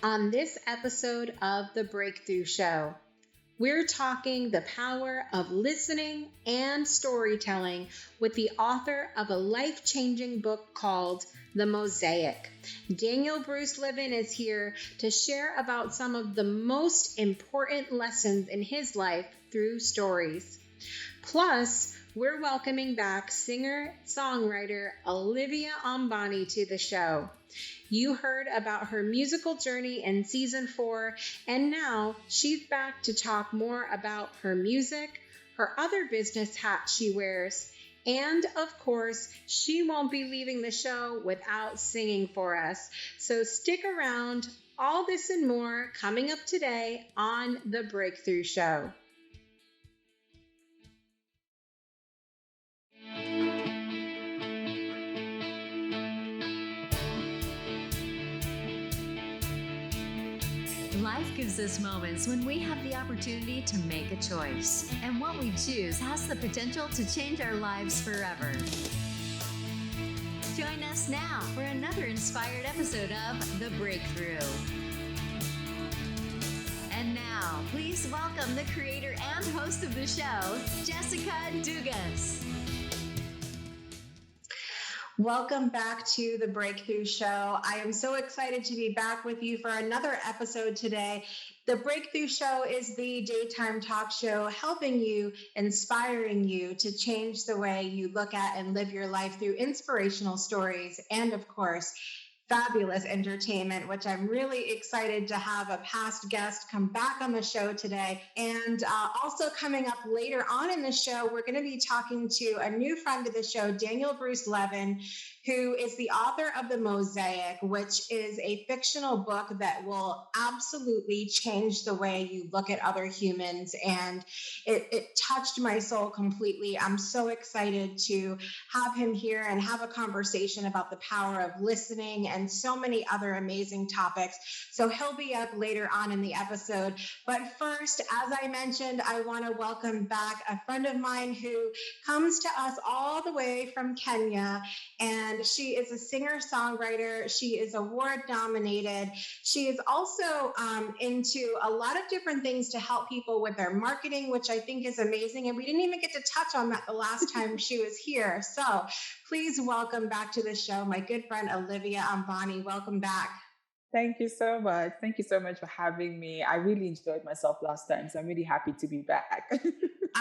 On this episode of The Breakthrough Show, we're talking the power of listening and storytelling with the author of a life-changing book called The Mosaic. Daniel Bruce Levin is here to share about some of the most important lessons in his life through stories. Plus, we're welcoming back singer-songwriter Olivia Ambani to the show. You heard about her musical journey in season 4, and now she's back to talk more about her music, her other business hats she wears, and of course, she won't be leaving the show without singing for us. So stick around. All this and more coming up today on The Breakthrough Show. Life gives us moments when we have the opportunity to make a choice, and what we choose has the potential to change our lives forever. Join us now for another inspired episode of The Breakthrough. And now, please welcome the creator and host of the show, Jessica Dugas. Welcome back to The Breakthrough Show. I am so excited to be back with you for another episode today. The Breakthrough Show is the daytime talk show helping you, inspiring you to change the way you look at and live your life through inspirational stories and, of course, fabulous entertainment, which I'm really excited to have a past guest come back on the show today. And also coming up later on in the show, we're going to be talking to a new friend of the show, Daniel Bruce Levin, who is the author of The Mosaic, which is a fictional book that will absolutely change the way you look at other humans. And it touched my soul completely. I'm so excited to have him here and have a conversation about the power of listening and so many other amazing topics. So he'll be up later on in the episode. But first, as I mentioned, I want to welcome back a friend of mine who comes to us all the way from Kenya. And she is a singer-songwriter. She is award-nominated. She is also into a lot of different things to help people with their marketing, which I think is amazing. And we didn't even get to touch on that the last time she was here. So please welcome back to the show my good friend Olivia Ambani. Welcome back. Thank you so much. Thank you so much for having me. I really enjoyed myself last time, so I'm really happy to be back.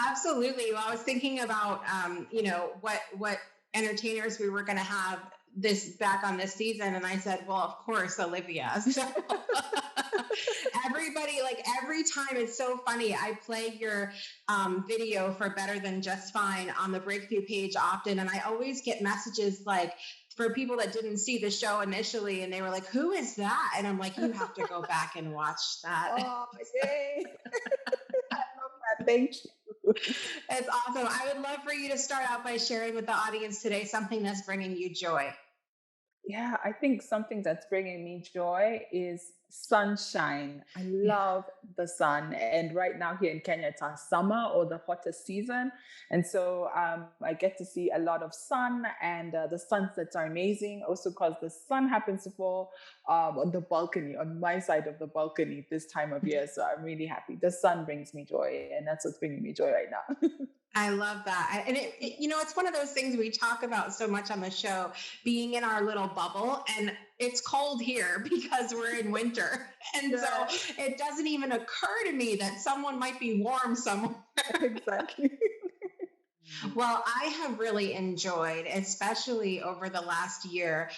Absolutely. Well, I was thinking about, what entertainers we were going to have this back on this season. And I said, well, of course, Olivia. So everybody, like every time, it's so funny. I play your video for Better Than Just Fine on the Breakthrough page often. And I always get messages like, for people that didn't see the show initially, and they were like, who is that? And I'm like, you have to go back and watch that. Oh, yay. I love that. Thank you. It's awesome. I would love for you to start out by sharing with the audience today something that's bringing you joy. Yeah, I think something that's bringing me joy is sunshine. I love the sun. And right now here in Kenya, it's our summer or the hottest season. And so I get to see a lot of sun, and the sunsets are amazing. Also because the sun happens to fall on the balcony, on my side of the balcony this time of year. So I'm really happy. The sun brings me joy, and that's what's bringing me joy right now. I love that. And it's one of those things we talk about so much on the show, being in our little bubble, and it's cold here because we're in winter. And so it doesn't even occur to me that someone might be warm somewhere. Exactly. Well, I have really enjoyed, especially over the last year,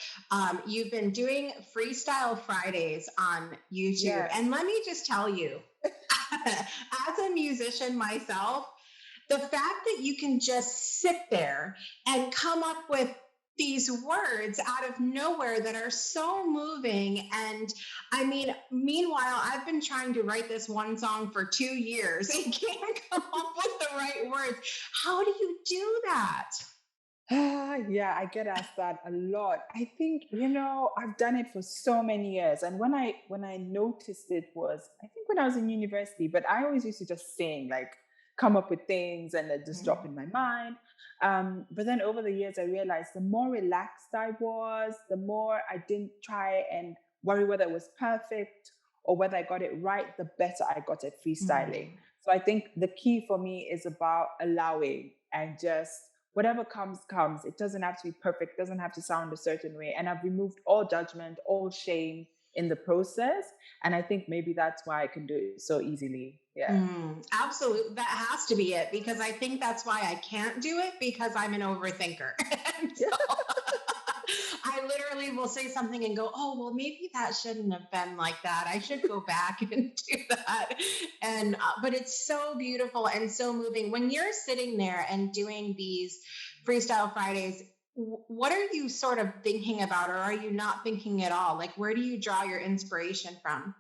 you've been doing Freestyle Fridays on YouTube. Yes. And let me just tell you, as a musician myself, the fact that you can just sit there and come up with these words out of nowhere that are so moving. And I mean, meanwhile, I've been trying to write this one song for 2 years and can't come up with the right words. How do you do that? Yeah, I get asked that a lot. I think, I've done it for so many years. And when I noticed it was, I think when I was in university, but I always used to just sing, like come up with things and then just drop in my mind. But then over the years, I realized the more relaxed I was, the more I didn't try and worry whether it was perfect or whether I got it right, the better I got at freestyling. So I think the key for me is about allowing, and just whatever comes, comes. It doesn't have to be perfect, it doesn't have to sound a certain way. And I've removed all judgment, all shame in the process. And I think maybe that's why I can do it so easily. Yeah. Absolutely. That has to be it, because I think that's why I can't do it, because I'm an overthinker. And so I literally will say something and go, oh, well, maybe that shouldn't have been like that. I should go back and do that. And, but it's so beautiful and so moving. When you're sitting there and doing these Freestyle Fridays, what are you sort of thinking about, or are you not thinking at all? Like, where do you draw your inspiration from?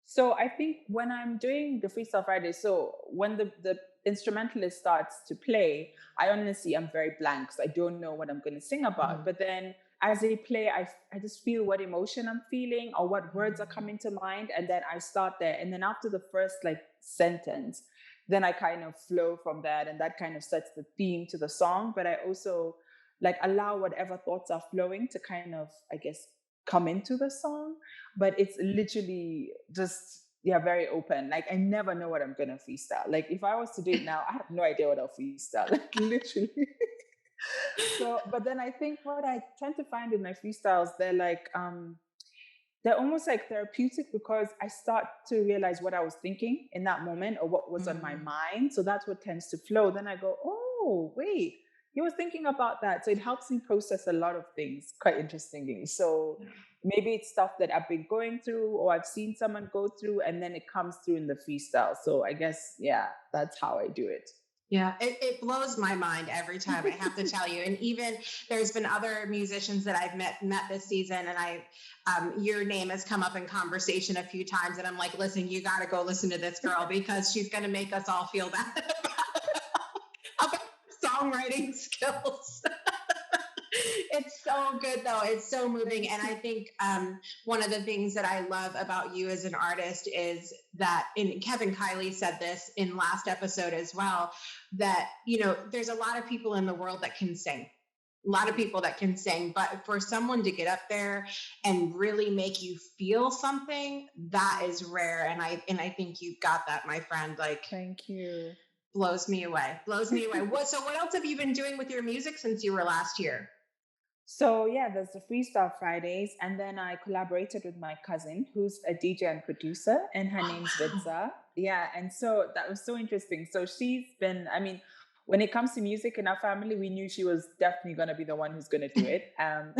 So I think when I'm doing the Freestyle Friday, so when the instrumentalist starts to play, I honestly am very blank because I don't know what I'm going to sing about. But then as they play, I just feel what emotion I'm feeling or what words are coming to mind. And then I start there. And then after the first like sentence, then I kind of flow from that. And that kind of sets the theme to the song. But I also like allow whatever thoughts are flowing to kind of, I guess, come into the song. But it's literally just, yeah, very open. Like I never know what I'm gonna freestyle. Like if I was to do it now, I have no idea what I'll freestyle. Like literally. So, but then I think what I tend to find with my freestyles, they're almost like therapeutic, because I start to realize what I was thinking in that moment or what was on my mind. So that's what tends to flow. Then I go, oh, wait, you were thinking about that. So it helps me process a lot of things quite interestingly. So maybe it's stuff that I've been going through or I've seen someone go through, and then it comes through in the freestyle. So I guess, yeah, that's how I do it. Yeah, it blows my mind every time, I have to tell you. And even there's been other musicians that I've met this season, and your name has come up in conversation a few times, and I'm like, listen, you got to go listen to this girl, because she's going to make us all feel bad about songwriting skills. It's so good though. It's so moving. And I think one of the things that I love about you as an artist is that, and Kevin Kiley said this in last episode as well, that, there's a lot of people in the world that can sing. A lot of people that can sing, but for someone to get up there and really make you feel something, that is rare. And I think you've got that, my friend. Like, thank you. Blows me away. So what else have you been doing with your music since you were last here? So yeah, there's the Freestyle Fridays, and then I collaborated with my cousin, who's a DJ and producer, and her name's Vidza. Yeah, and so that was so interesting. So she's been, I mean, when it comes to music in our family, we knew she was definitely going to be the one who's going to do it. And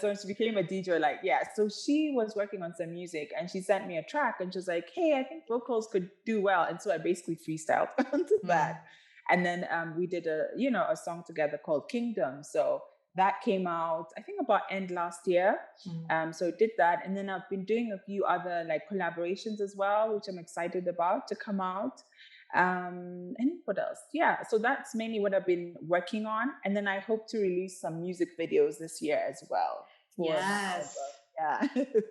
so she became a DJ, like, yeah. So she was working on some music, and she sent me a track, and she was like, hey, I think vocals could do well. And so I basically freestyled onto that. And then we did a song together called Kingdom. So that came out, I think, about end last year. So did that. And then I've been doing a few other like collaborations as well, which I'm excited about to come out. And what else? Yeah. So that's mainly what I've been working on. And then I hope to release some music videos this year as well. Yes. Yeah.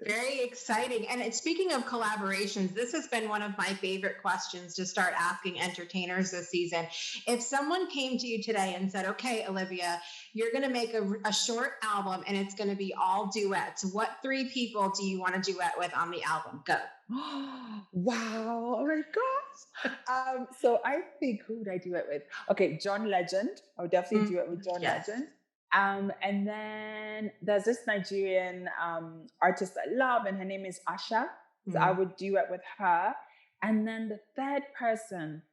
Very exciting. And speaking of collaborations, this has been one of my favorite questions to start asking entertainers this season. If someone came to you today and said, okay, Olivia, you're going to make a short album and it's going to be all duets, what 3 people do you want to duet with on the album? Go. Wow. Oh my gosh. So I think, who would I duet with? Okay, John Legend. I would definitely duet with John Legend. And then there's this Nigerian artist I love, and her name is Asha. So I would duet with her. And then the third person,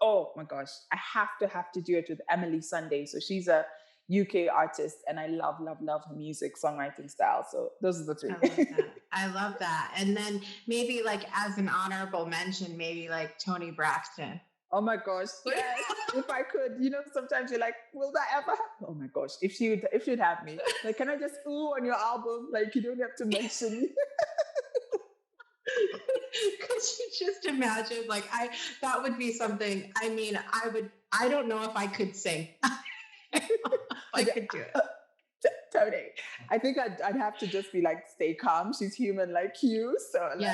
oh my gosh, I have to do it with Emily Sunday. So she's a UK artist, and I love her music, songwriting style. So those are the 3. I love that. And then maybe like as an honorable mention, maybe like Toni Braxton. Oh my gosh, yes. If I could, sometimes you're like, will that ever happen? Oh my gosh, if she'd have me. Like, can I just ooh on your album? Like, you don't have to mention me. Could you just imagine? Like, that would be something. I mean, I don't know if I could sing. I could do it. Tony, I think I'd have to just be like, stay calm. She's human like you. So like,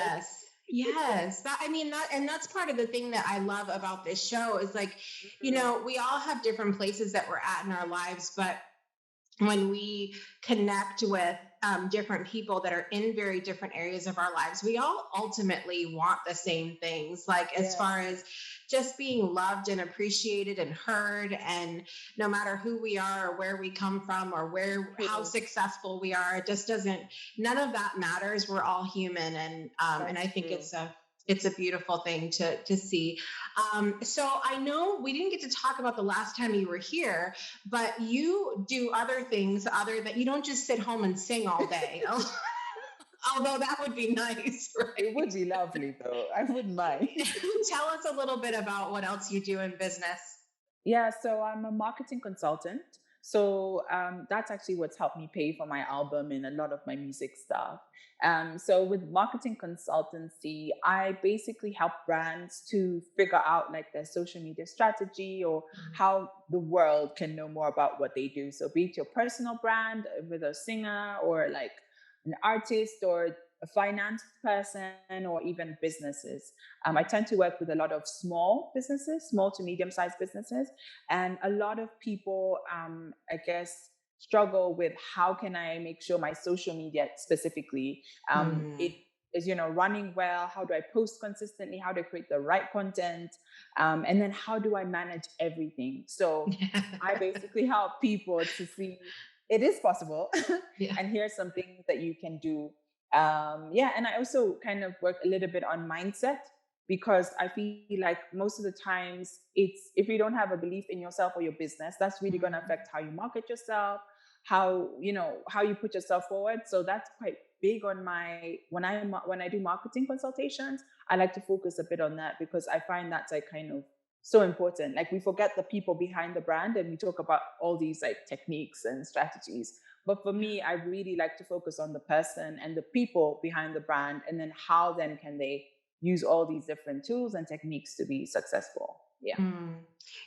Yes. That's part of the thing that I love about this show is like, we all have different places that we're at in our lives, but when we connect with different people that are in very different areas of our lives, we all ultimately want the same things, like as Yes. far as just being loved and appreciated and heard. And no matter who we are or where we come from or how True. successful we are, it just doesn't, none of that matters. We're all human. And That's I think true. it's a beautiful thing to see. So I know we didn't get to talk about the last time you were here, but you do other things other that you don't just sit home and sing all day. Although that would be nice, It would right? be lovely though. I wouldn't mind. Tell us a little bit about what else you do in business. Yeah, so I'm a marketing consultant. So that's actually what's helped me pay for my album and a lot of my music stuff. So with marketing consultancy, I basically help brands to figure out like their social media strategy or how the world can know more about what they do. So be it your personal brand with a singer or like an artist or a finance person or even businesses. I tend to work with a lot of small businesses, small to medium sized businesses. And a lot of people, I guess, struggle with how can I make sure my social media specifically, it Mm. is, running well. How do I post consistently? How do I create the right content? And then how do I manage everything? So I basically help people to see it is possible. Yeah. And here's some things that you can do. Yeah, and I also kind of work a little bit on mindset because I feel like most of the times it's if you don't have a belief in yourself or your business, that's really going to Mm. affect how you market yourself, how you put yourself forward. So that's quite big on my when I do marketing consultations. I like to focus a bit on that because I find that's like kind of so important. Like we forget the people behind the brand and we talk about all these like techniques and strategies. But for me, I really like to focus on the person and the people behind the brand, and then how then can they use all these different tools and techniques to be successful. Yeah. Mm.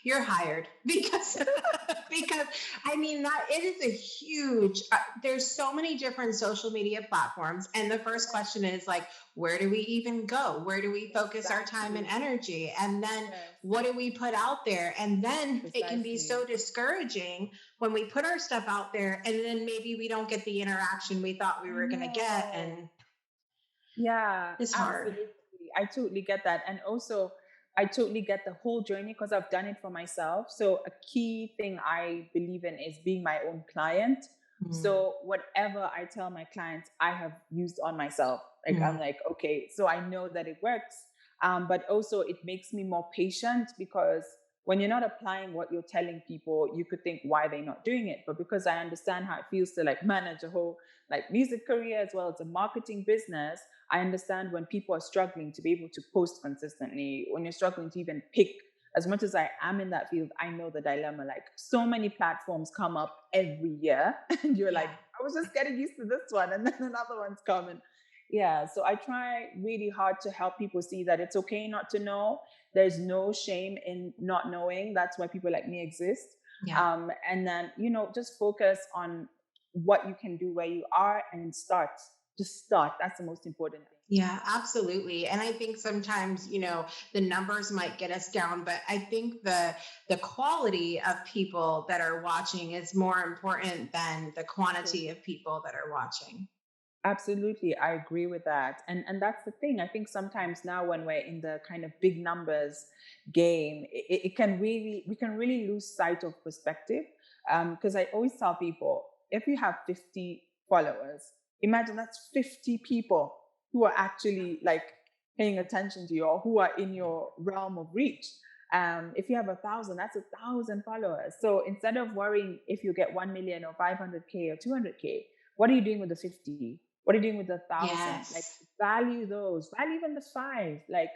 You're hired because because I mean that it is a huge there's so many different social media platforms, and the first question is like, where do we even go? Where do we focus our time and Exactly. energy? And then Yes, what do we put out there? And then it can be so precisely. discouraging when we put our stuff out there and then maybe we don't get the interaction we thought we I were going to get, know. and Yeah, it's hard. absolutely. I totally get that. And also, I totally get the whole journey because I've done it for myself. So, a key thing I believe in is being my own client. Mm. So, whatever I tell my clients, I have used on myself. Like, I'm Mm. like, okay, so I know that it works. But also, it makes me more patient because when you're not applying what you're telling people, you could think, why are they not doing it? But because I understand how it feels to like manage a whole like music career as well as a marketing business, I understand when people are struggling to be able to post consistently, when you're struggling to even pick, as much as I am in that field, I know the dilemma. Like so many platforms come up every year, and you're Yeah. like, I was just getting used to this one, and then another one's coming. Yeah, so I try really hard to help people see that it's okay not to know. There's no shame in not knowing. That's why people like me exist. Yeah. And then, just focus on what you can do where you are and start. Just start. That's the most important thing. Yeah, absolutely. And I think sometimes, the numbers might get us down, but I think the quality of people that are watching is more important than the True. quantity of people that are watching. Absolutely, I agree with that. And that's the thing. I think sometimes now when we're in the kind of big numbers game, it can really we can really lose sight of perspective. Because I always tell people, if you have 50 followers, imagine that's 50 people who are actually like paying attention to you or who are in your realm of reach. If you have 1,000, that's 1,000 followers. So instead of worrying if you get 1 million or 500K or 200K, what are you doing with the 50? What are you doing with 1,000? Like Yes. value those, value even the five. Like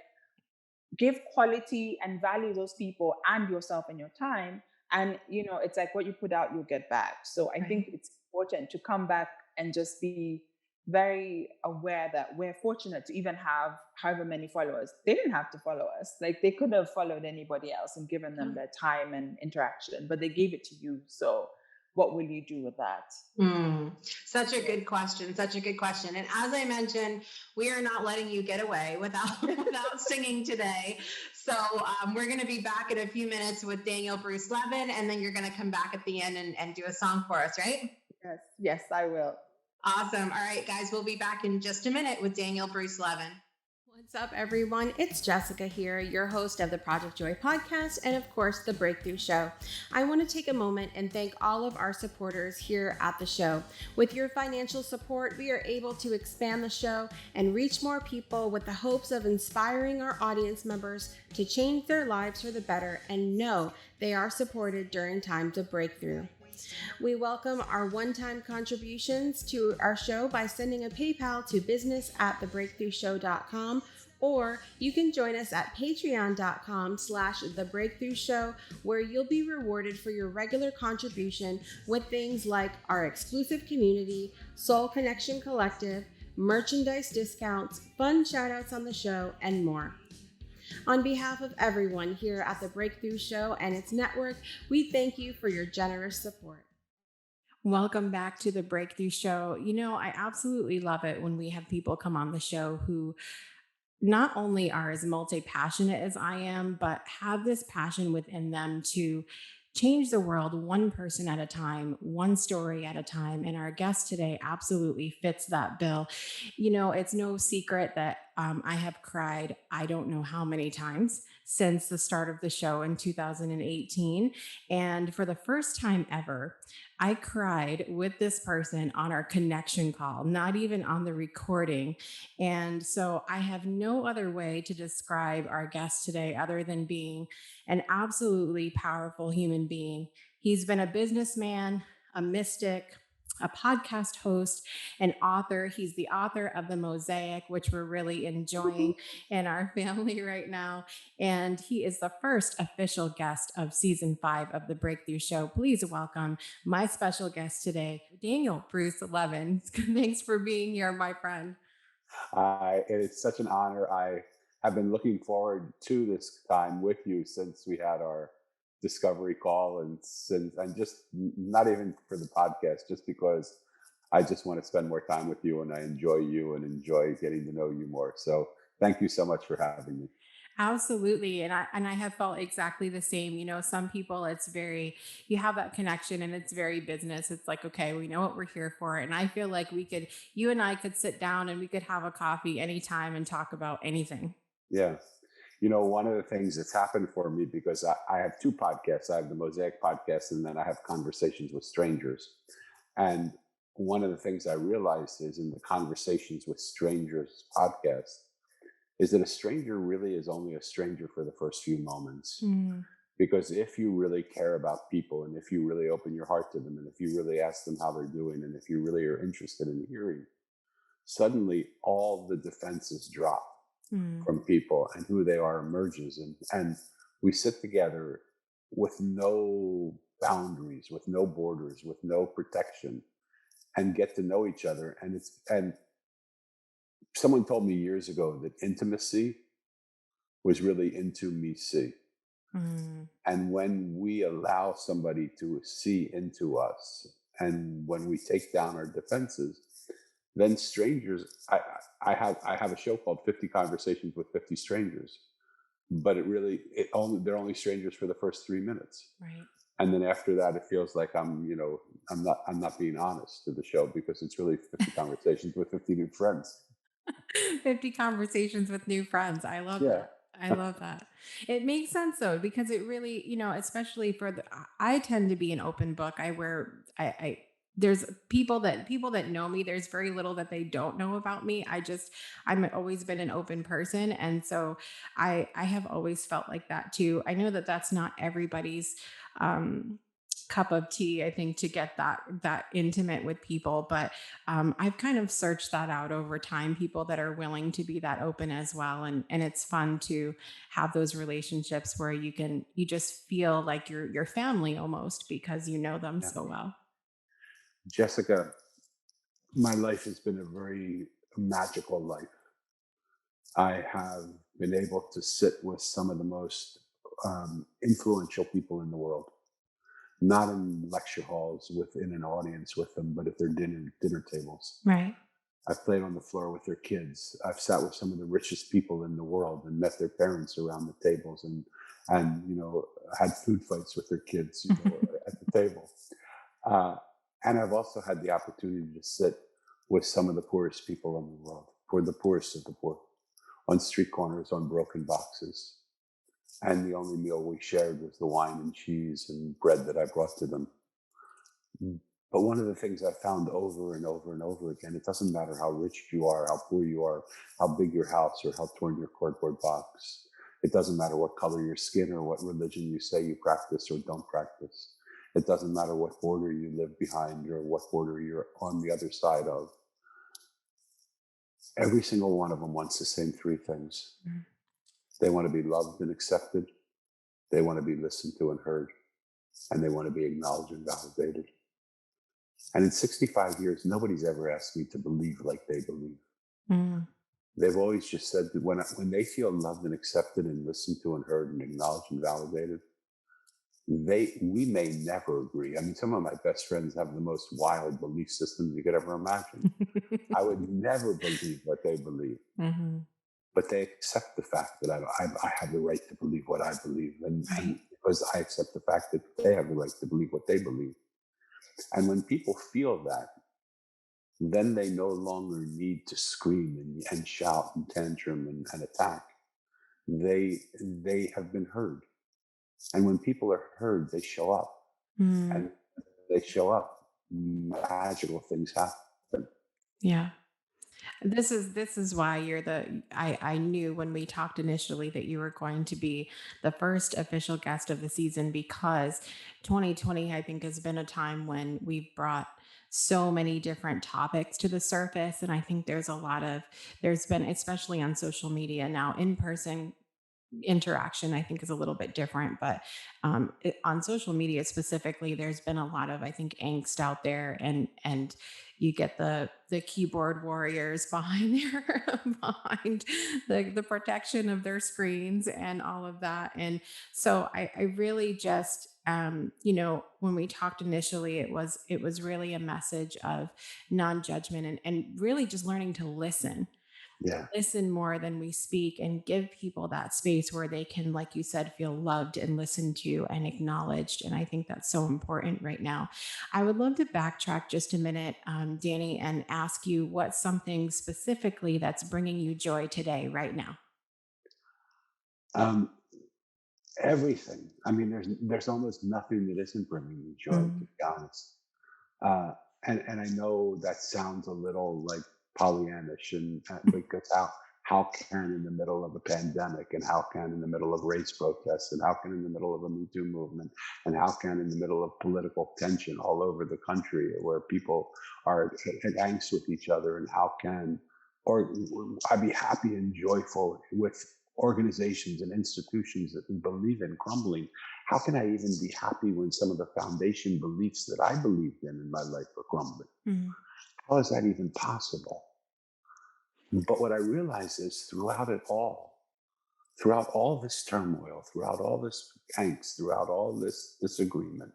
give quality and value those people and yourself and your time. And it's like what you put out, you'll get back. So I think Right. it's important to come back and just be very aware that we're fortunate to even have however many followers. They didn't have to follow us. Like they could have followed anybody else and given them their time and interaction, but they gave it to you. So what will you do with that? Mm, such a Yeah. good question. Such a good question. And as I mentioned, we are not letting you get away without without singing today. So we're going to be back in a few minutes with Daniel Bruce Levin, and then you're going to come back at the end and do a song for us, right? Yes, yes, I will. Awesome. All right, guys, we'll be back in just a minute with Daniel Bruce Levin. What's up, everyone? It's Jessica here, your host of the Project Joy podcast and, of course, The Breakthrough Show. I want to take a moment and thank all of our supporters here at the show. With your financial support, we are able to expand the show and reach more people with the hopes of inspiring our audience members to change their lives for the better and know they are supported during times of breakthrough. We welcome our one-time contributions to our show by sending a PayPal to business@thebreakthroughshow.com, or you can join us at patreon.com/thebreakthroughshow, where you'll be rewarded for your regular contribution with things like our exclusive community, Soul Connection Collective, merchandise discounts, fun shoutouts on the show, and more. On behalf of everyone here at The Breakthrough Show and its network, we thank you for your generous support. Welcome back to The Breakthrough Show. I absolutely love it when we have people come on the show who not only are as multi-passionate as I am, but have this passion within them to change the world one person at a time, one story at a time. And our guest today absolutely fits that bill. It's no secret that I have cried, I don't know how many times since the start of the show in 2018. And for the first time ever, I cried with this person on our connection call, not even on the recording. And so I have no other way to describe our guest today other than being an absolutely powerful human being. He's been a businessman, a mystic, a podcast host, an author. He's the author of the Mosaic, which we're really enjoying in our family right now. And he is the first official guest of season 5 of the Breakthrough Show. Please welcome my special guest today, Daniel Bruce Levin. Thanks for being here, my friend. It's such an honor. I have been looking forward to this time with you since we had our discovery call, and just not even for the podcast, just because I just want to spend more time with you, and I enjoy you and enjoy getting to know you more. So thank you so much for having me. Absolutely. And I have felt exactly the same. Some people, you have that connection and it's very business. It's like, okay, we know what we're here for. And I feel like you and I could sit down and we could have a coffee anytime and talk about anything. Yeah. One of the things that's happened for me, because I have 2 podcasts. I have the Mosaic podcast, and then I have Conversations with Strangers. And one of the things I realized is in the Conversations with Strangers podcast is that a stranger really is only a stranger for the first few moments. Because if you really care about people, and if you really open your heart to them, and if you really ask them how they're doing, and if you really are interested in hearing, suddenly all the defenses drop from people, and who they are emerges. And we sit together with no boundaries, with no borders, with no protection, and get to know each other. And someone told me years ago that intimacy was really into me see. And when we allow somebody to see into us, and when we take down our defenses, then strangers, I have a show called 50 Conversations with 50 Strangers, but they're only strangers for the first 3 minutes. Right. And then after that, it feels like I'm not being honest to the show, because it's really 50 conversations with 50 new friends. 50 conversations with new friends. I love that. I love that. It makes sense though, because it really, especially I tend to be an open book. There's people that know me, there's very little that they don't know about me. I'm always been an open person. And so I have always felt like that too. I know that that's not everybody's, cup of tea, I think, to get that intimate with people. But I've kind of searched that out over time, people that are willing to be that open as well. And it's fun to have those relationships where you just feel like you're family almost, because you know them so well. Jessica, my life has been a very magical life. I have been able to sit with some of the most influential people in the world, not in lecture halls within an audience with them, but at their dinner tables. Right. I've played on the floor with their kids. I've sat with some of the richest people in the world and met their parents around the tables, and had food fights with their kids at the table. And I've also had the opportunity to sit with some of the poorest people in the world, for the poorest of the poor, on street corners, on broken boxes. And the only meal we shared was the wine and cheese and bread that I brought to them. But one of the things I found over and over and over again, it doesn't matter how rich you are, how poor you are, how big your house or how torn your cardboard box. It doesn't matter what color your skin or what religion you say you practice or don't practice. It doesn't matter what border you live behind or what border you're on the other side of. Every single one of them wants the same three things. Mm-hmm. They want to be loved and accepted. They want to be listened to and heard. And they want to be acknowledged and validated. And in 65 years, nobody's ever asked me to believe like they believe. Mm. They've always just said that when they feel loved and accepted and listened to and heard and acknowledged and validated, we may never agree. I mean, some of my best friends have the most wild belief systems you could ever imagine. I would never believe what they believe. Mm-hmm. But they accept the fact that I have the right to believe what I believe. And because I accept the fact that they have the right to believe what they believe. And when people feel that, then they no longer need to scream and shout and tantrum and attack. They have been heard. And when people are heard, they show up. And they show up, magical things happen. Yeah. This is why I knew when we talked initially that you were going to be the first official guest of the season, because 2020, I think, has been a time when we've brought so many different topics to the surface. And I think there's been, especially on social media now, in-person interaction, I think, is a little bit different, but on social media specifically, there's been a lot of, I think, angst out there, and you get the keyboard warriors behind the protection of their screens and all of that. And so I really just, when we talked initially, it was really a message of non-judgment and really just learning to listen. Yeah. Listen more than we speak, and give people that space where they can, like you said, feel loved and listened to and acknowledged. And I think that's so important right now. I would love to backtrack just a minute, Danny, and ask you what's something specifically that's bringing you joy today, right now? Everything. I mean, there's almost nothing that isn't bringing me joy, to be honest. And I know that sounds a little like Pollyannish, and because how can in the middle of a pandemic, and how can in the middle of race protests, and how can in the middle of a Me Too movement, and how can in the middle of political tension all over the country where people are at angst with each other, and how can, or I be happy and joyful with organizations and institutions that we believe in crumbling? How can I even be happy when some of the foundation beliefs that I believed in my life are crumbling? Mm-hmm. How is that even possible? But what I realize is throughout all this turmoil, throughout all this angst, throughout all this disagreement,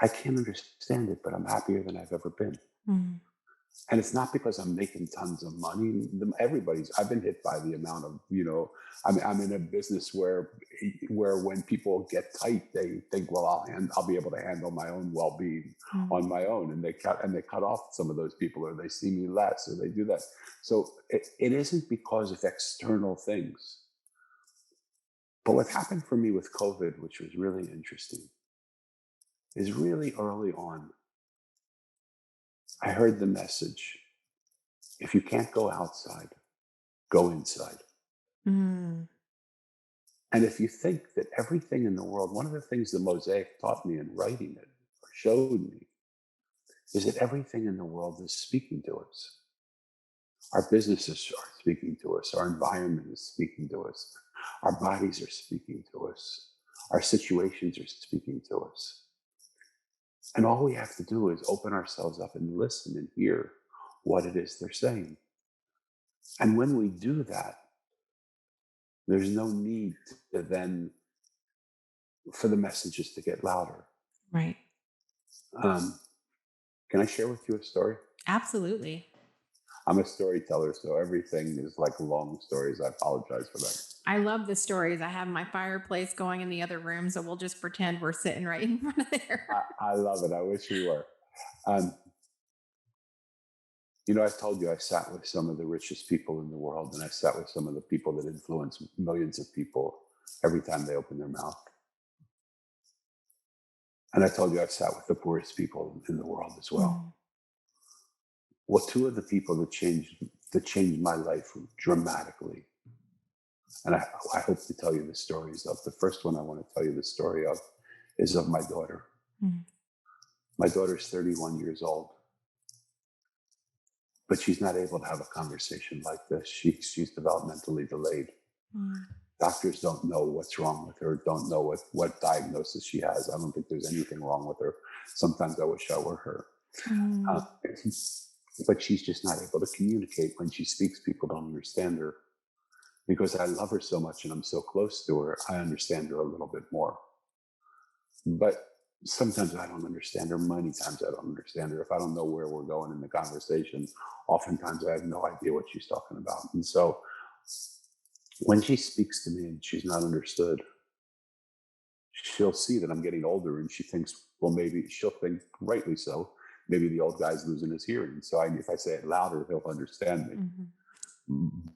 I can't understand it, but I'm happier than I've ever been. Mm-hmm. And it's not because I'm making tons of money. I've been hit by the amount of, I'm in a business where when people get tight, they think, well, I'll be able to handle my own well-being on my own. And they cut off some of those people, or they see me less, or they do that. So it isn't because of external things. But what happened for me with COVID, which was really interesting, is really early on, I heard the message: if you can't go outside, go inside. Mm. And if you think that everything in the world, one of the things the Mosaic taught me in writing it, or showed me, is that everything in the world is speaking to us. Our businesses are speaking to us. Our environment is speaking to us. Our bodies are speaking to us. Our situations are speaking to us. And all we have to do is open ourselves up and listen and hear what it is they're saying. And when we do that, there's no need for the messages to get louder. Right. Can I share with you a story? Absolutely. I'm a storyteller, so everything is like long stories. I apologize for that. I love the stories. I have my fireplace going in the other room, so we'll just pretend we're sitting right in front of there. I love it. I wish we were. I told you I sat with some of the richest people in the world, and I sat with some of the people that influence millions of people every time they open their mouth. And I told you I sat with the poorest people in the world as well. Well, two of the people that changed my life dramatically, and I hope to tell you the stories of. The first one I want to tell you the story of is of my daughter. My daughter's 31 years old, but she's not able to have a conversation like this. She's developmentally delayed. Doctors don't know what's wrong with her, don't know what diagnosis she has. I don't think there's anything wrong with her. Sometimes I wish I were her. But she's just not able to communicate. When she speaks, people don't understand her. Because I love her so much and I'm so close to her, I understand her a little bit more. But sometimes I don't understand her. Many times I don't understand her. If I don't know where we're going in the conversation, oftentimes I have no idea what she's talking about. And so when she speaks to me and she's not understood, she'll see that I'm getting older and she thinks, well, maybe she'll think, rightly so, maybe the old guy's losing his hearing. So if I say it louder, he'll understand me.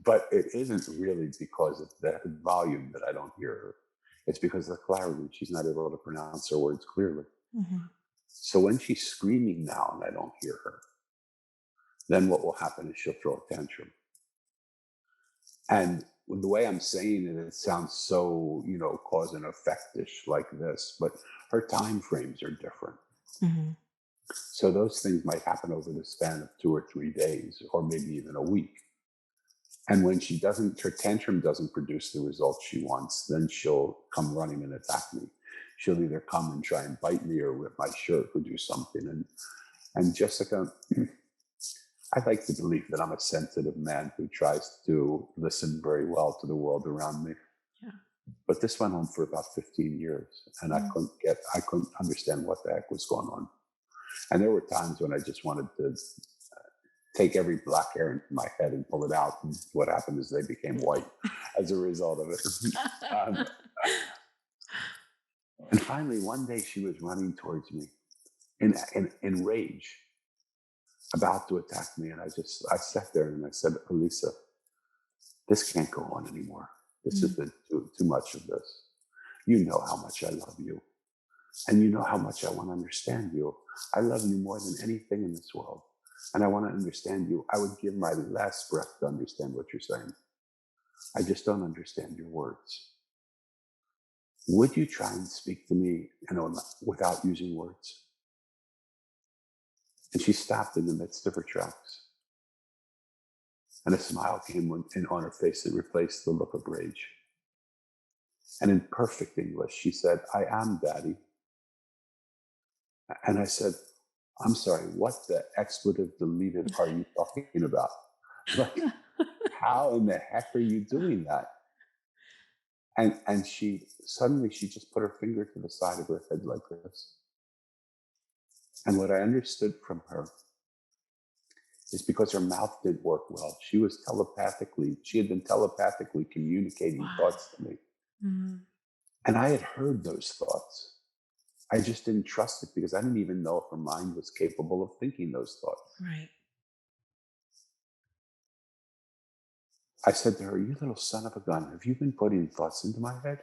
But it isn't really because of the volume that I don't hear her. It's because of the clarity. She's not able to pronounce her words clearly. So when she's screaming now and I don't hear her, then what will happen is she'll throw a tantrum. And the way I'm saying it, it sounds so, cause and effect-ish like this, but her time frames are different. So those things might happen over the span of 2 or 3 days, or maybe even a week. And when her tantrum doesn't produce the results she wants, then she'll come running and attack me. She'll either come and try and bite me or rip my shirt or do something. And Jessica, I'd like to believe that I'm a sensitive man who tries to listen very well to the world around me. But this went on for about 15 years, and I couldn't understand what the heck was going on. And there were times when I just wanted to take every black hair into my head and pull it out. And what happened is they became white as a result of it. And finally, one day she was running towards me in rage, about to attack me. And I sat there and I said, Elisa, this can't go on anymore. This has been too much of this. You know how much I love you. And you know how much I want to understand you. I love you more than anything in this world. And I want to understand you. I would give my last breath to understand what you're saying. I just don't understand your words. Would you try and speak to me, without using words? And she stopped in the midst of her tracks. And a smile came on her face that replaced the look of rage. And in perfect English, she said, I am Daddy. And I said, I'm sorry, what the expletive deleted are you talking about? Like, how in the heck are you doing that? And she just put her finger to the side of her head like this. And what I understood from her is because her mouth didn't work well. She had been telepathically communicating thoughts to me. And I had heard those thoughts. I just didn't trust it because I didn't even know if her mind was capable of thinking those thoughts. Right. I said to her, you little son of a gun, have you been putting thoughts into my head?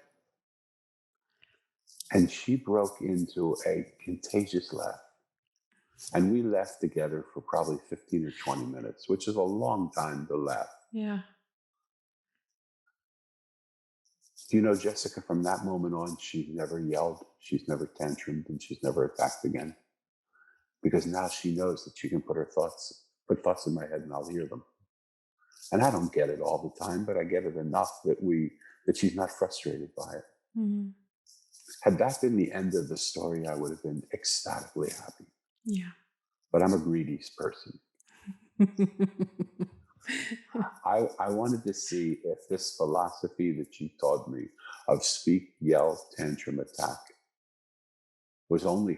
And she broke into a contagious laugh. And we laughed together for probably 15 or 20 minutes, which is a long time to laugh. Yeah. Do you know, Jessica, from that moment on, she's never yelled, she's never tantrumed, and she's never attacked again. Because now she knows that she can put thoughts in my head and I'll hear them. And I don't get it all the time, but I get it enough that she's not frustrated by it. Had that been the end of the story, I would have been ecstatically happy. Yeah. But I'm a greedy person. I wanted to see if this philosophy that she taught me of speak, yell, tantrum, attack was only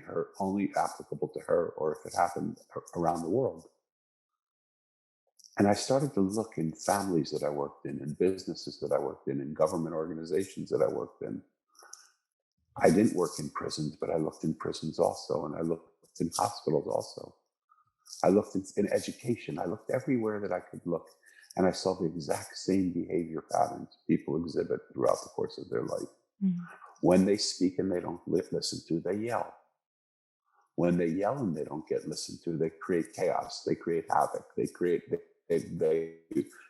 applicable to her, or if it happened around the world. And I started to look in families that I worked in businesses that I worked in government organizations that I worked in. I didn't work in prisons, but I looked in prisons also, and I looked in hospitals also. I looked in education. I looked everywhere that I could look. And I saw the exact same behavior patterns people exhibit throughout the course of their life. Mm. When they speak and they don't listen to, they yell. When they yell and they don't get listened to, they create chaos. They create havoc. They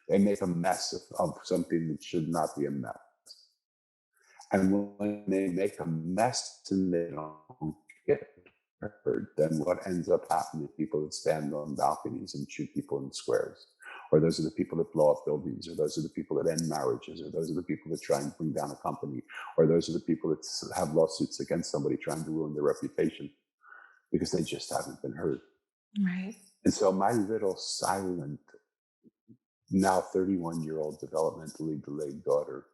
make a mess of something that should not be a mess. And when they make a mess and they don't get heard, then what ends up happening is people that stand on balconies and shoot people in squares, or those are the people that blow up buildings, or those are the people that end marriages, or those are the people that try and bring down a company, or those are the people that have lawsuits against somebody trying to ruin their reputation because they just haven't been heard. Right. And so my little silent, now 31-year-old developmentally delayed daughter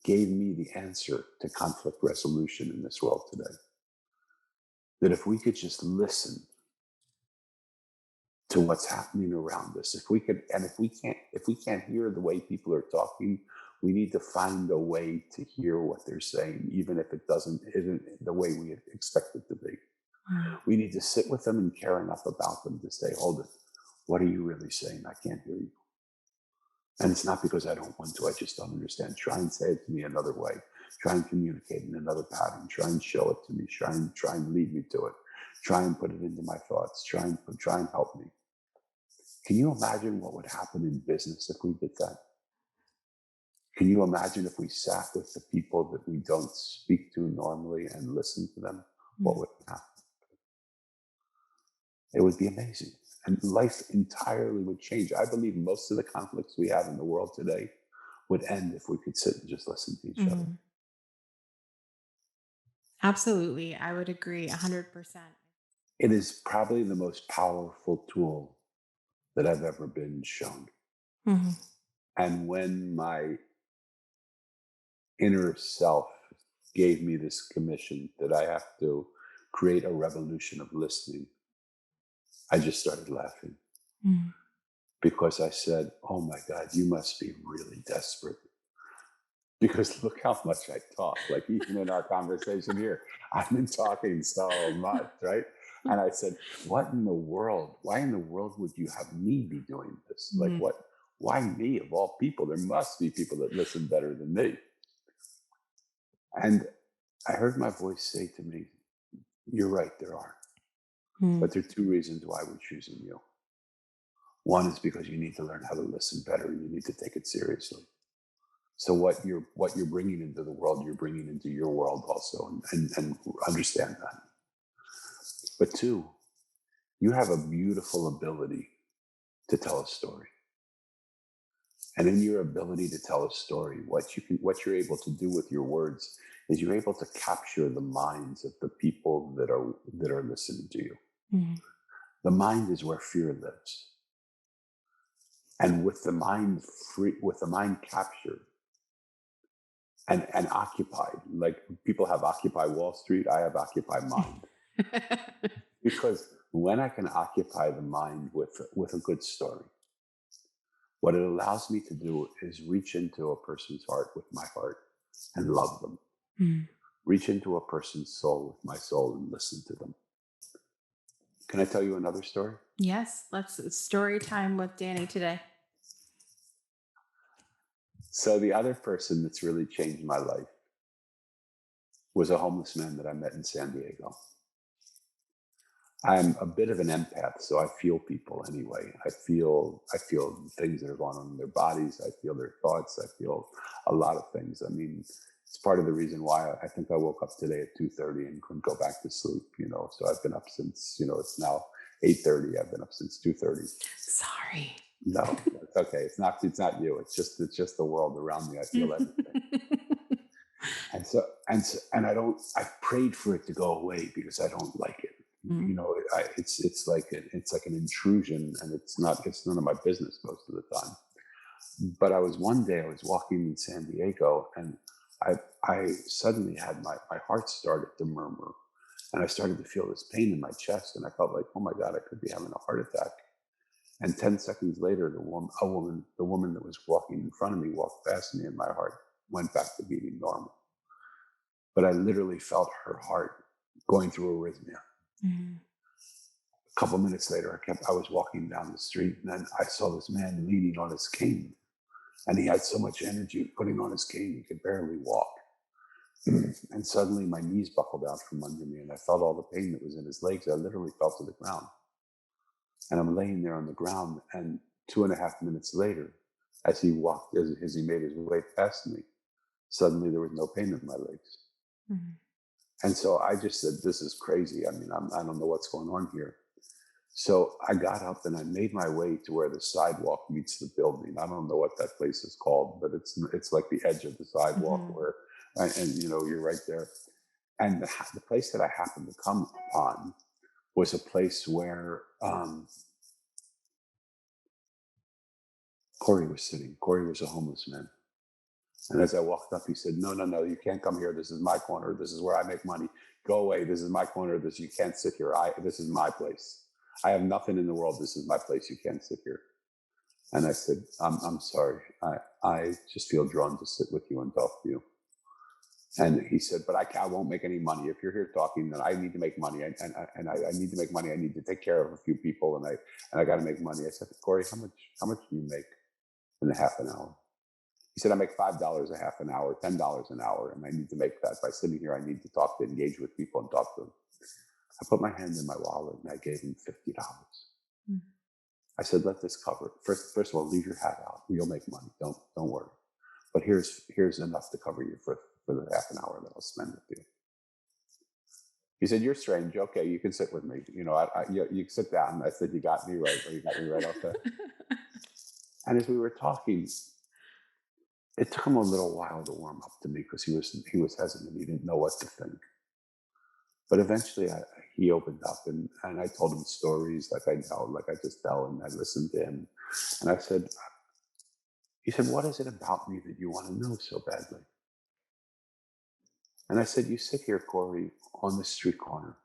gave me the answer to conflict resolution in this world today. That if we could just listen to what's happening around us, if we can't hear the way people are talking, we need to find a way to hear what they're saying, even if it isn't the way we expect it to be. We need to sit with them and care enough about them to say, hold it, what are you really saying? I can't hear you. And it's not because I don't want to, I just don't understand. Try and say it to me another way. Try and communicate in another pattern. Try and show it to me. Try and lead me to it. Try and put it into my thoughts. Try and help me. Can you imagine what would happen in business if we did that? Can you imagine if we sat with the people that we don't speak to normally and listen to them? What would happen? It would be amazing. And life entirely would change. I believe most of the conflicts we have in the world today would end if we could sit and just listen to each other. Absolutely. I would agree 100%. It is probably the most powerful tool that I've ever been shown. Mm-hmm. And when my inner self gave me this commission that I have to create a revolution of listening, I just started laughing. Mm. Because I said, oh my God, you must be really desperate. Because look how much I talk. Like even in our conversation here, I've been talking so much, right? And I said, what in the world? Why in the world would you have me be doing this? Like why me of all people? There must be people that listen better than me. And I heard my voice say to me, you're right, there are. But there are two reasons why we're choosing you. One is because you need to learn how to listen better and you need to take it seriously. So what you're bringing into the world, you're bringing into your world also, and understand that. But two, you have a beautiful ability to tell a story. And in your ability to tell a story, what you're able to do with your words is you're able to capture the minds of the people that are listening to you. Mm-hmm. The mind is where fear lives. And with the mind captured and occupied, like people have Occupy Wall Street, I have Occupy Mind. Because when I can occupy the mind with a good story, what it allows me to do is reach into a person's heart with my heart and love them. Mm. Reach into a person's soul with my soul and listen to them. Can I tell you another story? Yes, it's story time with Danny today. So the other person that's really changed my life was a homeless man that I met in San Diego. I'm a bit of an empath, so I feel people anyway. I feel things that are going on in their bodies. I feel their thoughts. I feel a lot of things. I mean, it's part of the reason why I think I woke up today at 2:30 and couldn't go back to sleep, So I've been up since, it's now 8:30. I've been up since 2:30. Sorry. No, it's okay. It's not you. It's just the world around me. I feel everything. And I prayed for it to go away because I don't like it. Mm-hmm. It's like an intrusion, and it's none of my business most of the time. But one day I was walking in San Diego, and I suddenly had my heart started to murmur, and I started to feel this pain in my chest, and I felt like, oh my God, I could be having a heart attack. And 10 seconds later, the woman that was walking in front of me walked past me, and my heart went back to beating normal. But I literally felt her heart going through arrhythmia. Mm-hmm. couple minutes later, I was walking down the street, and then I saw this man leaning on his cane. And he had so much energy putting on his cane, he could barely walk. And suddenly my knees buckled out from under me, and I felt all the pain that was in his legs. I literally fell to the ground. And I'm laying there on the ground, and 2.5 minutes later, as he walked, as he made his way past me, suddenly there was no pain in my legs. Mm-hmm. And so I just said, this is crazy. I mean, I don't know what's going on here. So I got up and I made my way to where the sidewalk meets the building. I don't know what that place is called, but it's like the edge of the sidewalk mm-hmm. where, and you know, you're right there. And the place that I happened to come upon was a place where Corey was sitting. Corey was a homeless man. And as I walked up, he said, no, you can't come here. This is my corner. This is where I make money. Go away. This is my corner. You can't sit here. This is my place. I have nothing in the world. This is my place. You can't sit here. And I said, I'm sorry. I just feel drawn to sit with you and talk to you. And he said, but I won't make any money. If you're here talking, then I need to make money. And I need to make money. I need to take care of a few people. And I got to make money. I said, Corey, how much do you make in a half an hour? He said, I make $5 a half an hour, $10 an hour. And I need to make that. By sitting here, I need to talk to engage with people and talk to them. I put my hand in my wallet and I gave him $50. Mm-hmm. I said, let this cover it. First of all, leave your hat out. You'll make money. Don't worry. But here's enough to cover you for the half an hour that I'll spend with you. He said, you're strange. Okay, you can sit with me. You know, you can sit down. I said, you got me right. You got me right off that. And as we were talking, it took him a little while to warm up to me because he was hesitant. He didn't know what to think. But eventually he opened up and I told him stories like I just tell, and I listened to him. And I said, he said, what is it about me that you want to know so badly? And I said, you sit here, Corey, on the street corner,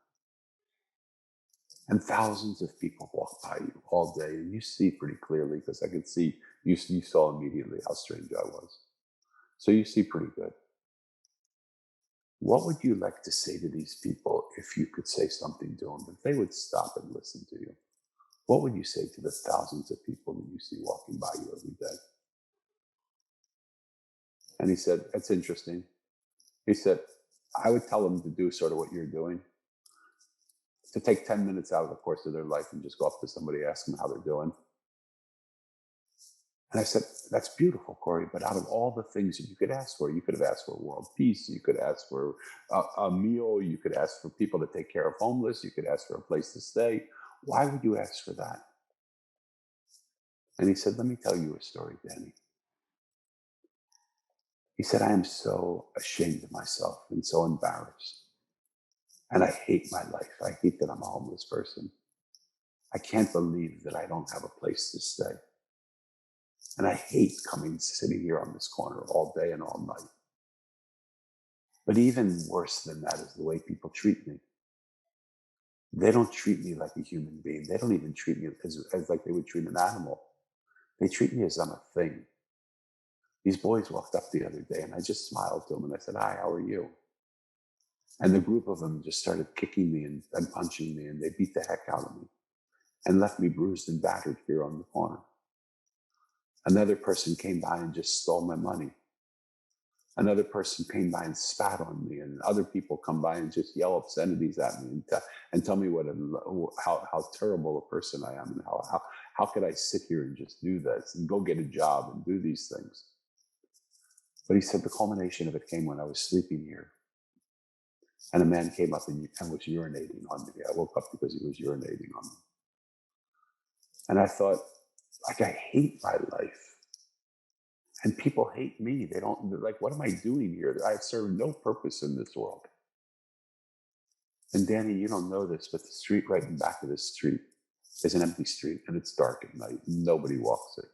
and thousands of people walk by you all day, and you see pretty clearly, because I could see, you saw immediately how strange I was. So you see pretty good. What would you like to say to these people if you could say something to them, if they would stop and listen to you? What would you say to the thousands of people that you see walking by you every day? And he said, that's interesting. He said, I would tell them to do sort of what you're doing, to take 10 minutes out of the course of their life and just go up to somebody, ask them how they're doing. And I said, that's beautiful, Corey, but out of all the things that you could ask for, you could have asked for world peace, you could ask for a meal, you could ask for people to take care of homeless, you could ask for a place to stay. Why would you ask for that? And he said, let me tell you a story, Danny. He said, I am so ashamed of myself and so embarrassed. And I hate my life. I hate that I'm a homeless person. I can't believe that I don't have a place to stay. And I hate sitting here on this corner all day and all night. But even worse than that is the way people treat me. They don't treat me like a human being. They don't even treat me as like they would treat an animal. They treat me as I'm a thing. These boys walked up the other day and I just smiled to them and I said, hi, how are you? And the group of them just started kicking me and punching me, and they beat the heck out of me and left me bruised and battered here on the corner. Another person came by and just stole my money. Another person came by and spat on me, and other people come by and just yell obscenities at me and tell me how terrible a person I am, and how could I sit here and just do this and go get a job and do these things. But he said the culmination of it came when I was sleeping here. And a man came up and was urinating on me. I woke up because he was urinating on me. And I thought, I hate my life. And people hate me. They're what am I doing here? I serve no purpose in this world. And Danny, you don't know this, but the street right in back of this street is an empty street, and it's dark at night. Nobody walks it.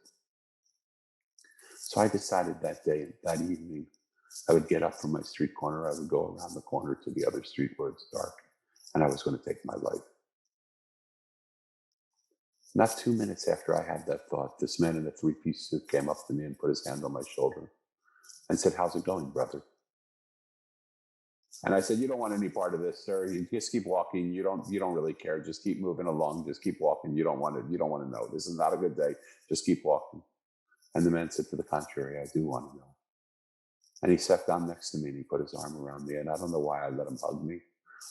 So I decided that evening, I would get up from my street corner. I would go around the corner to the other street where it's dark, and I was going to take my life. Not 2 minutes after I had that thought, this man in a three-piece suit came up to me and put his hand on my shoulder and said, how's it going, brother? And I said, "You don't want any part of this, sir. You just keep walking. You don't really care. Just keep moving along. Just keep walking. You don't want to. You don't want to know. This is not a good day. Just keep walking." And the man said, "To the contrary, I do want to know." And he sat down next to me and he put his arm around me. And I don't know why I let him hug me.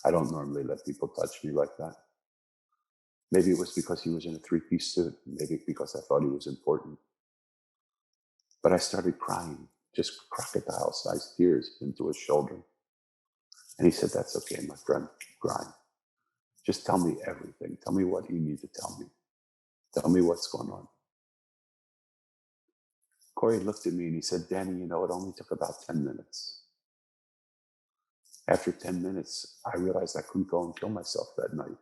I don't normally let people touch me like that. Maybe it was because he was in a three-piece suit. Maybe because I thought he was important. But I started crying, just crocodile-sized tears into his shoulder. And he said, "That's okay, my friend, keep crying. Just tell me everything. Tell me what you need to tell me. Tell me what's going on." Corey looked at me and he said, "Danny, it only took about 10 minutes. After 10 minutes, I realized I couldn't go and kill myself that night.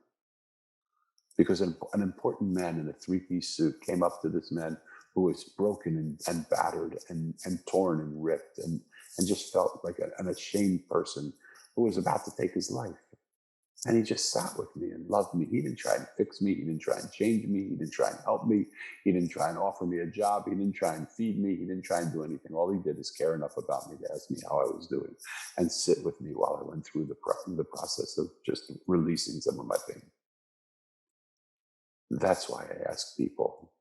Because an important man in a three-piece suit came up to this man who was broken and battered and torn and ripped and just felt like an ashamed person who was about to take his life. And he just sat with me and loved me. He didn't try and fix me. He didn't try and change me. He didn't try and help me. He didn't try and offer me a job. He didn't try and feed me. He didn't try and do anything. All he did is care enough about me to ask me how I was doing and sit with me while I went through the process of just releasing some of my pain. That's why I ask people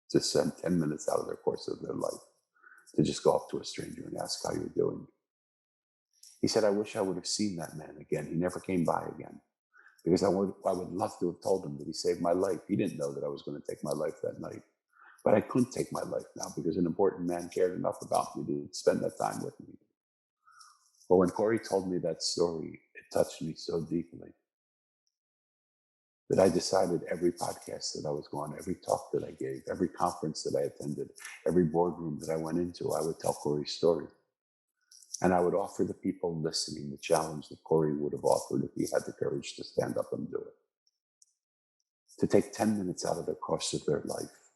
to spend 10 minutes out of their course of their life to just go up to a stranger and ask how you're doing. He said, "I wish I would have seen that man again. He never came by again. Because I would love to have told him that he saved my life. He didn't know that I was going to take my life that night. But I couldn't take my life now because an important man cared enough about me to spend that time with me." But when Corey told me that story, it touched me so deeply that I decided every podcast that I was going, every talk that I gave, every conference that I attended, every boardroom that I went into, I would tell Corey's story. And I would offer the people listening the challenge that Corey would have offered if he had the courage to stand up and do it. To take 10 minutes out of the course of their life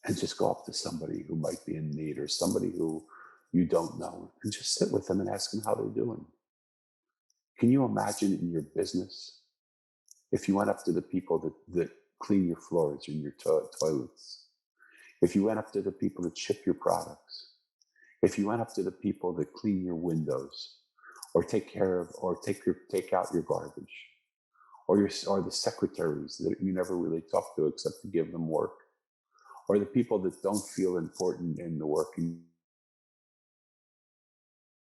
and just go up to somebody who might be in need or somebody who you don't know and just sit with them and ask them how they're doing. Can you imagine in your business if you went up to the people that clean your floors and your toilets? If you went up to the people that ship your products? If you went up to the people that clean your windows or take care of or take out your garbage? Or the secretaries that you never really talk to except to give them work, or the people that don't feel important in the work, and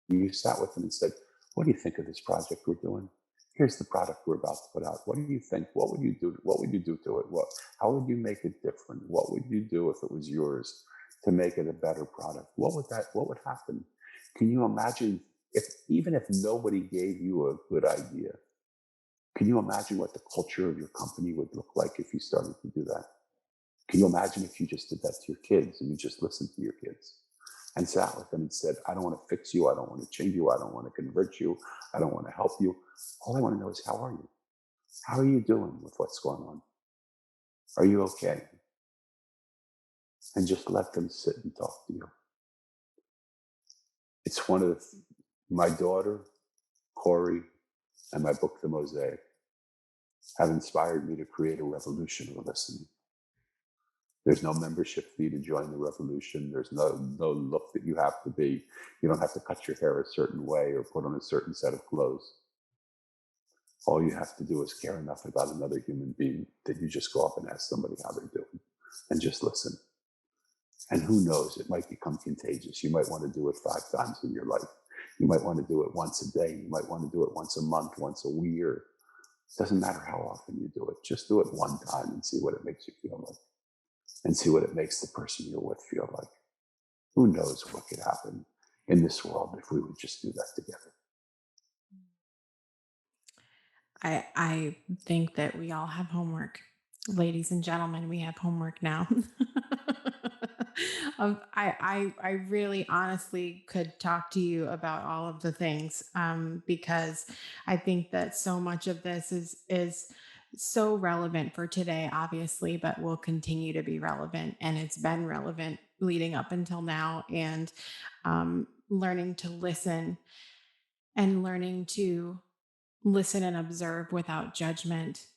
you sat with them and said, "What do you think of this project we're doing? Here's the product we're about to put out. What do you think? What would you do? What would you do to it? How would you make it different? What would you do if it was yours to make it a better product? What would happen? Can you imagine even if nobody gave you a good idea? Can you imagine what the culture of your company would look like if you started to do that? Can you imagine if you just did that to your kids and you just listened to your kids and sat with them and said, "I don't want to fix you. I don't want to change you. I don't want to convert you. I don't want to help you. All I want to know is, how are you? How are you doing with what's going on? Are you okay?" And just let them sit and talk to you. It's one of my daughter, Corey, and my book, The Mosaic, have inspired me to create a revolution of listening. There's no membership fee to join the revolution. There's no look that you have to be. You don't have to cut your hair a certain way or put on a certain set of clothes. All you have to do is care enough about another human being that you just go up and ask somebody how they're doing and just listen. And who knows, it might become contagious. You might want to do it 5 times in your life. You might want to do it once a day. You might want to do it once a month, once a year. It doesn't matter how often you do it. Just do it one time and see what it makes you feel like. And see what it makes the person you're with feel like. Who knows what could happen in this world if we would just do that together. I think that we all have homework. Ladies and gentlemen, we have homework now. I really honestly could talk to you about all of the things, because I think that so much of this is so relevant for today, obviously, but will continue to be relevant, and it's been relevant leading up until now. And learning to listen and learning to listen and observe without judgment,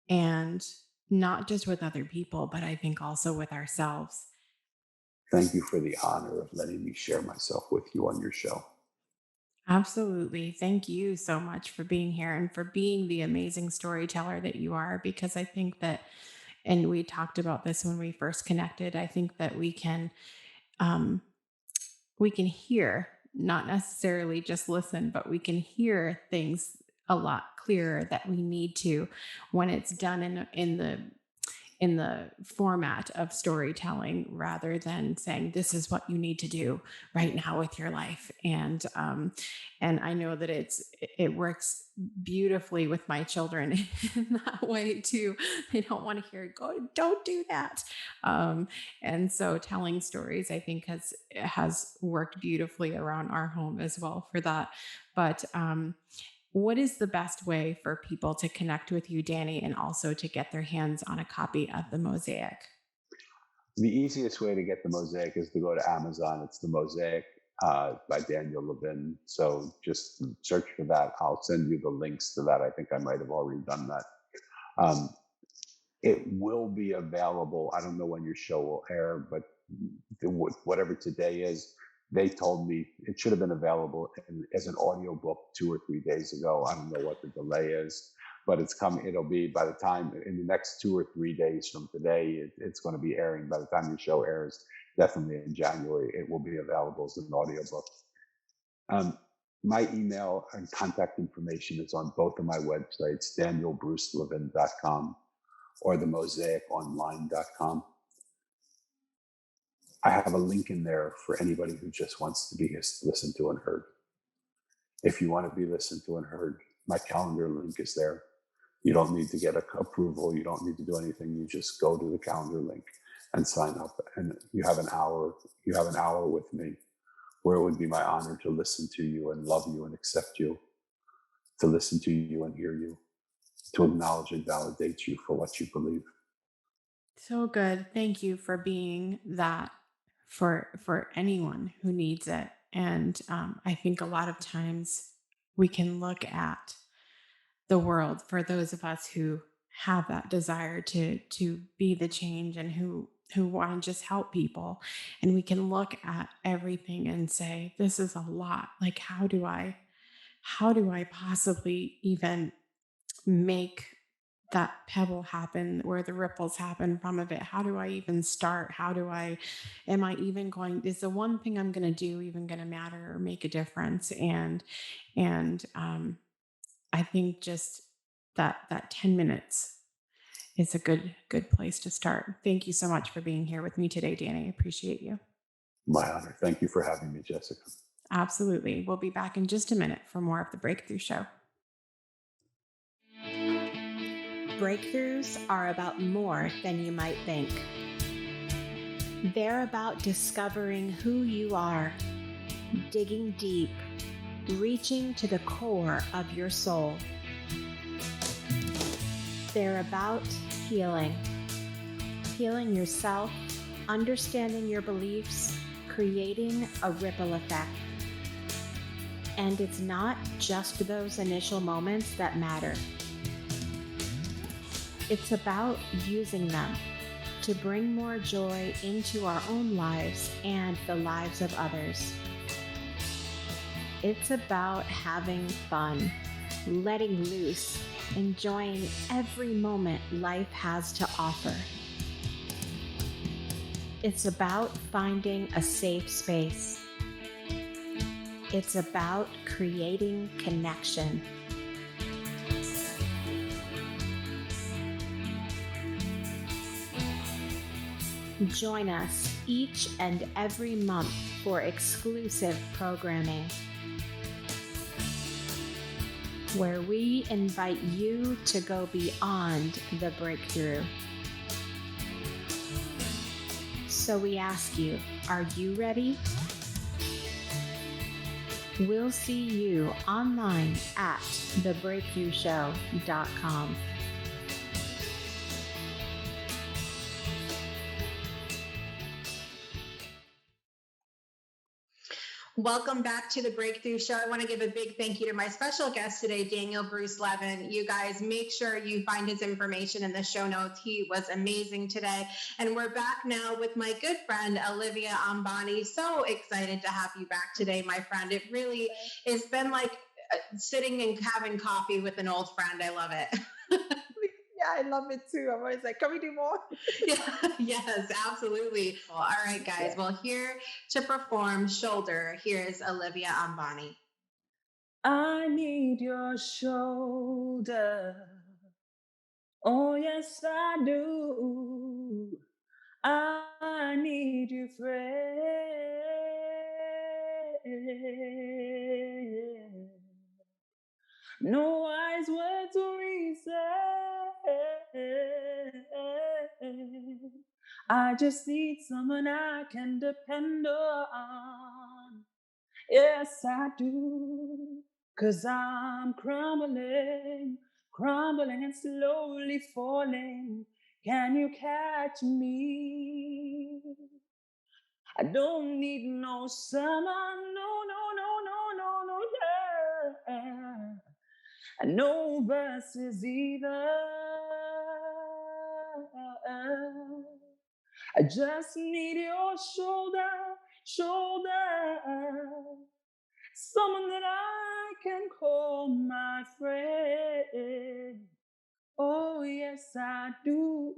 and not just with other people, but I think also with ourselves. Thank you for the honor of letting me share myself with you on your show. Absolutely. Thank you so much for being here and for being the amazing storyteller that you are, because I think that, and we talked about this when we first connected, I think that um, we can hear, not necessarily just listen, but we can hear things a lot clearer that we need to when it's done in the format of storytelling, rather than saying this is what you need to do right now with your life. And I know that it works beautifully with my children in that way too. They don't want to hear, go, don't do that. And so telling stories, I think, has worked beautifully around our home as well for that. But what is the best way for people to connect with you, Danny, and also to get their hands on a copy of the Mosaic? The easiest way to get the Mosaic is to go to Amazon. It's the Mosaic by Daniel Levin. So just search for that. I'll send you the links to that. I think I might have already done that. It will be available. I don't know when your show will air, but whatever today is, they told me it should have been available as an audio book 2 or 3 days ago. I don't know what the delay is, but it's coming. It'll be, by the time, in the next 2 or 3 days from today, it's going to be airing. By the time your show airs, definitely in January, it will be available as an audio book. My email and contact information is on both of my websites, danielbrucelevin.com or themosaiconline.com. I have a link in there for anybody who just wants to be listened to and heard. If you want to be listened to and heard, my calendar link is there. You don't need to get approval. You don't need to do anything. You just go to the calendar link and sign up. And you have an hour with me where it would be my honor to listen to you and love you and accept you, to listen to you and hear you, to acknowledge and validate you for what you believe. So good. Thank you for being that for anyone who needs it. And I think a lot of times we can look at the world, for those of us who have that desire to be the change and who want to just help people, and we can look at everything and say, this is a lot. Like, how do I possibly even make that pebble happen, where the ripples happen from of it? How do I even start? Am I even going, is the one thing I'm going to do even going to matter or make a difference? And I think just that 10 minutes is a good place to start. Thank you so much for being here with me today, Danny. I appreciate you. My honor. Thank you for having me, Jessica. Absolutely. We'll be back in just a minute for more of the Breakthrough Show. Breakthroughs are about more than you might think. They're about discovering who you are, digging deep, reaching to the core of your soul. They're about healing yourself, understanding your beliefs, creating a ripple effect. And it's not just those initial moments that matter. It's about using them to bring more joy into our own lives and the lives of others. It's about having fun, letting loose, enjoying every moment life has to offer. It's about finding a safe space. It's about creating connection. Join us each and every month for exclusive programming, where we invite you to go beyond the breakthrough. So we ask you, are you ready? We'll see you online at thebreakthroughshow.com. Welcome back to the Breakthrough Show. I want to give a big thank you to my special guest today, Daniel Bruce Levin. You guys, make sure you find his information in the show notes. He was amazing today. And we're back now with my good friend, Olivia Ambani. So excited to have you back today, my friend. It really has been like sitting and having coffee with an old friend. I love it. Yeah, I love it too. I'm always like, can we do more? Yeah, yes, absolutely. Well, all right, guys. Well, here to perform Shoulder, here's Olivia Ambani. I need your shoulder. Oh, yes, I do. I need you, friend. No wise words or reason. I just need someone I can depend on. Yes, I do. 'Cause I'm crumbling and slowly falling. Can you catch me? I don't need no sermon, no, yeah. And no verses either. I just need your shoulder, someone that I can call my friend. Oh, yes, I do.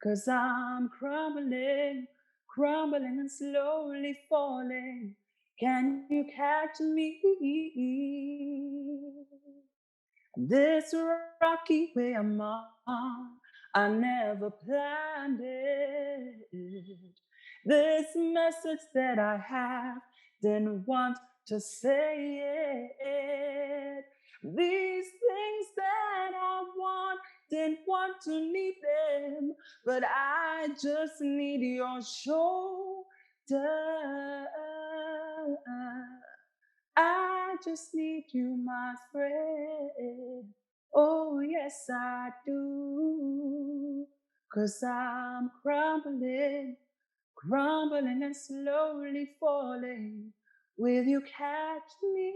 'Cause I'm crumbling and slowly falling. Can you catch me? This rocky way I'm on, I never planned it. This message that I have, didn't want to say it. These things that I want, didn't want to need them, but I just need your shoulder. I just need you, my friend. Oh, yes, I do. 'Cause I'm crumbling and slowly falling. Will you catch me?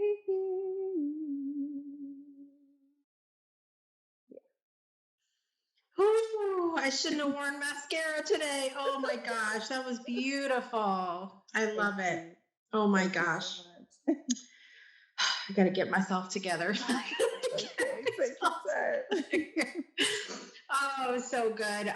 Ooh, I shouldn't have worn mascara today. Oh my gosh, that was beautiful. I love it. Oh my gosh. I got to get myself together. Oh, so good.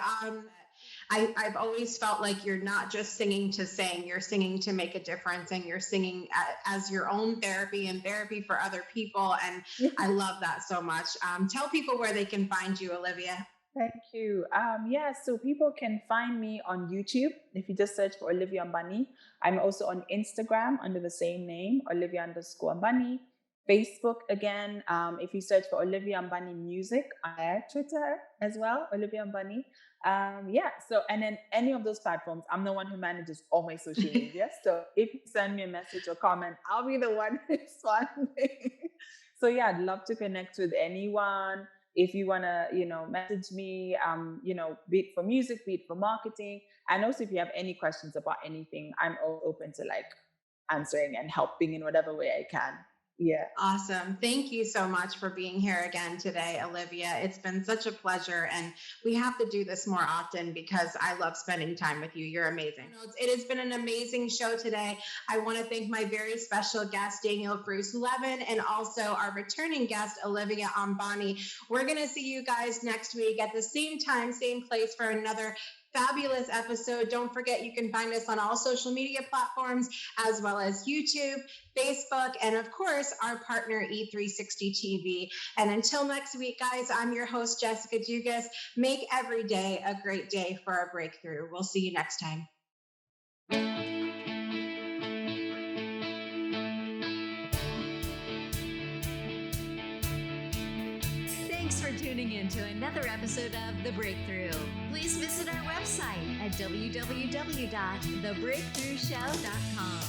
I've always felt like you're not just singing to sing, you're singing to make a difference, and you're singing as your own therapy and therapy for other people. And I love that so much. Tell people where they can find you, Olivia. Thank you. So people can find me on YouTube if you just search for Olivia Ambani. I'm also on Instagram under the same name, Olivia_Ambani. Facebook again, if you search for Olivia Ambani Music, Twitter as well, Olivia Ambani. So and then any of those platforms, I'm the one who manages all my social media. So if you send me a message or comment, I'll be the one responding. So yeah, I'd love to connect with anyone. If you want to, message me, be it for music, be it for marketing. And also if you have any questions about anything, I'm all open to answering and helping in whatever way I can. Yeah. Awesome. Thank you so much for being here again today, Olivia. It's been such a pleasure, and we have to do this more often because I love spending time with you. You're amazing. It has been an amazing show today. I want to thank my very special guest, Daniel Bruce Levin, and also our returning guest, Olivia Ambani. We're going to see you guys next week at the same time, same place for another fabulous episode. Don't forget, you can find us on all social media platforms, as well as YouTube, Facebook, and of course, our partner E360 TV. And until next week, guys, I'm your host, Jessica Dugas. Make every day a great day for a breakthrough. We'll see you next time. Thanks for tuning in to another episode of The Breakthrough. Please visit our website at www.thebreakthroughshow.com.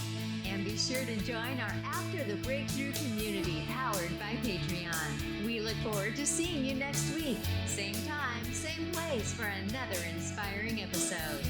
And be sure to join our After the Breakthrough community powered by Patreon. We look forward to seeing you next week. Same time, same place for another inspiring episode.